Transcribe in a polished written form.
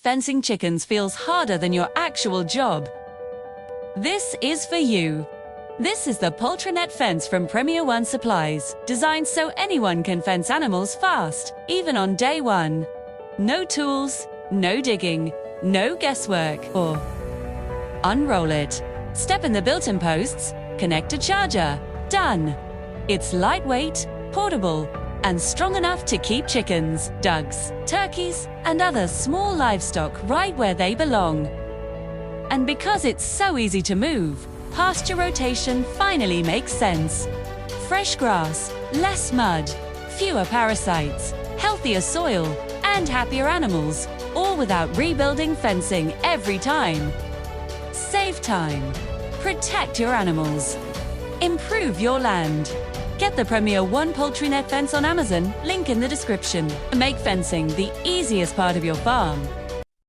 fencing chickens feels harder than your actual job, this is for you. This is the Poultry Net Fence from Premier One Supplies, designed so anyone can fence animals fast, even on day one. No tools, no digging, no guesswork, or unroll it. Step in the built-in posts, connect a charger, done. It's lightweight, portable, and strong enough to keep chickens, ducks, turkeys, and other small livestock right where they belong. And because it's so easy to move, pasture rotation finally makes sense. Fresh grass, less mud, fewer parasites, healthier soil, and happier animals, all without rebuilding fencing every time. Save time. Protect your animals. Improve your land. Get the Premier One Poultry Net Fence on Amazon, link in the description. Make fencing the easiest part of your farm.